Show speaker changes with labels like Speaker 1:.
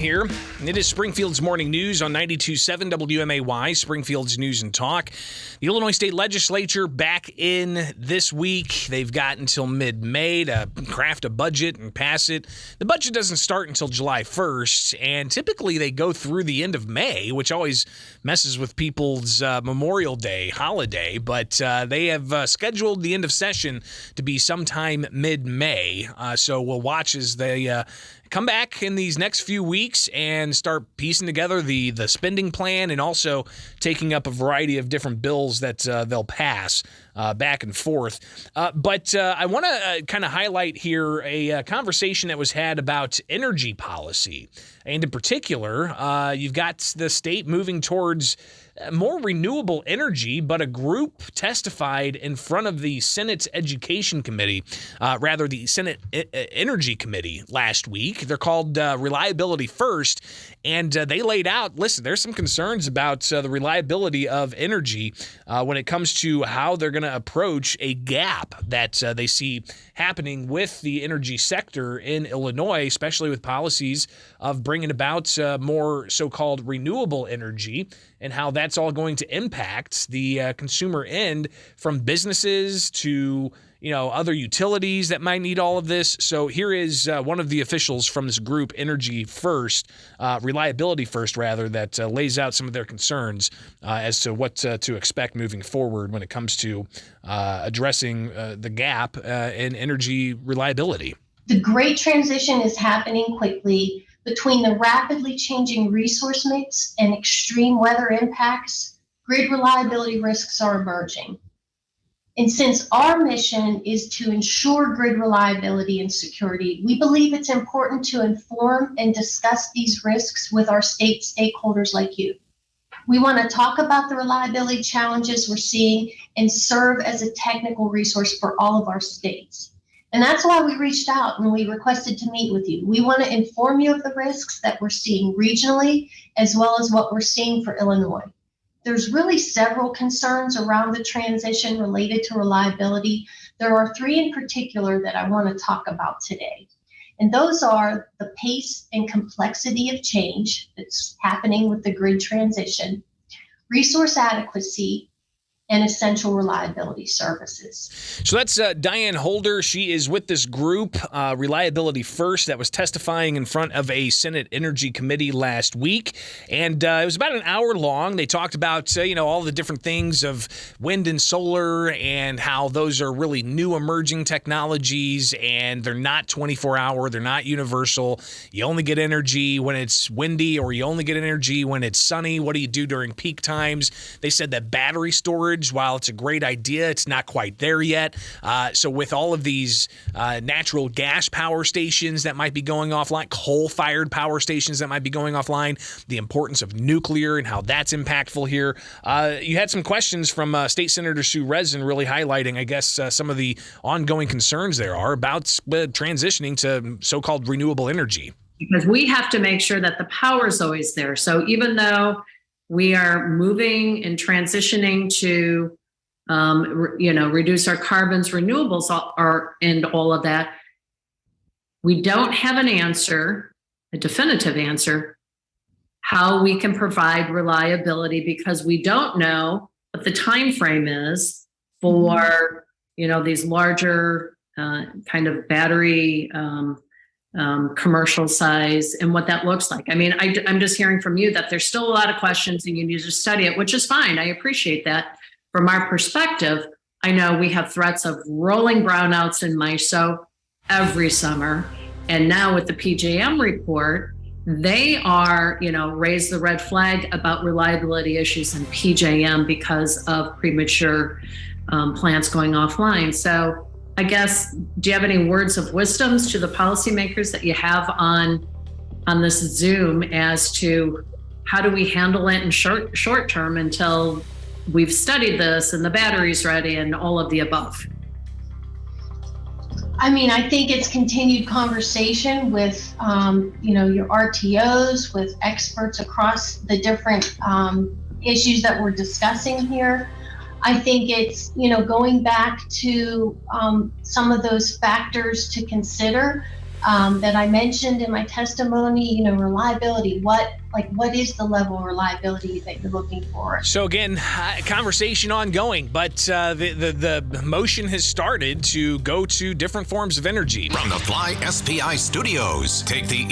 Speaker 1: Here. It is Springfield's Morning News on 92.7 WMAY, Springfield's News and Talk. The Illinois State Legislature back in this week. They've got until mid-May to craft a budget and pass it. The budget doesn't start until July 1st, and typically they go through the end of May, which always messes with people's Memorial Day holiday, but they have scheduled the end of session to be sometime mid-May, so we'll watch as they come back in these next few weeks and start piecing together the spending plan and also taking up a variety of different bills that they'll pass back and forth. But I want to kind of highlight here a conversation that was had about energy policy. And in particular, you've got the state moving towards more renewable energy, but a group testified in front of the Senate's Education Committee, the Senate Energy Committee last week. They're called Reliability First, and they laid out, listen, there's some concerns about the reliability of energy when it comes to how they're going to approach a gap that they see happening with the energy sector in Illinois, especially with policies of bringing about more so-called renewable energy and how that's all going to impact the consumer end, from businesses to other utilities that might need all of this. So here is one of the officials from this group, Reliability First, that lays out some of their concerns as to what to expect moving forward when it comes to addressing the gap in energy reliability.
Speaker 2: The great transition is happening quickly between the rapidly changing resource mix and extreme weather impacts. Grid reliability risks are emerging. And since our mission is to ensure grid reliability and security, we believe it's important to inform and discuss these risks with our state stakeholders like you. We want to talk about the reliability challenges we're seeing and serve as a technical resource for all of our states. And that's why we reached out and we requested to meet with you. We want to inform you of the risks that we're seeing regionally, as well as what we're seeing for Illinois. There's really several concerns around the transition related to reliability. There are three in particular that I want to talk about today. And those are the pace and complexity of change that's happening with the grid transition, resource adequacy, and essential reliability services.
Speaker 1: So that's Diane Holder. She is with this group, Reliability First, that was testifying in front of a Senate Energy Committee last week. And it was about an hour long. They talked about, all the different things of wind and solar and how those are really new emerging technologies, and they're not 24-hour, they're not universal. You only get energy when it's windy, or you only get energy when it's sunny. What do you do during peak times? They said that battery storage, while it's a great idea, it's not quite there yet. So with all of these natural gas power stations that might be going offline, coal-fired power stations that might be going offline, the importance of nuclear and how that's impactful here. You had some questions from State Senator Sue Rezin really highlighting, I guess, some of the ongoing concerns there are about transitioning to so-called renewable energy.
Speaker 3: Because we have to make sure that the power is always there. So even though we are moving and transitioning to, reduce our carbons, renewables and all of that, we don't have an answer, a definitive answer, how we can provide reliability, because we don't know what the time frame is for, these larger kind of battery commercial size and what that looks like. I mean, I'm just hearing from you that there's still a lot of questions and you need to study it, which is fine. I appreciate that. From our perspective, I know we have threats of rolling brownouts in MISO every summer. And now with the PJM report, they are, raise the red flag about reliability issues in PJM because of premature plants going offline. So I guess, do you have any words of wisdoms to the policymakers that you have on this Zoom as to how do we handle it in short term until we've studied this and the battery's ready and all of the above?
Speaker 2: I mean, I think it's continued conversation with, your RTOs, with experts across the different issues that we're discussing here. I think it's, going back to some of those factors to consider. that I mentioned in my testimony. Reliability. What is the level of reliability that you're looking for?
Speaker 1: So again, conversation ongoing, but the motion has started to go to different forms of energy.
Speaker 4: From the Fly SPI studios, take the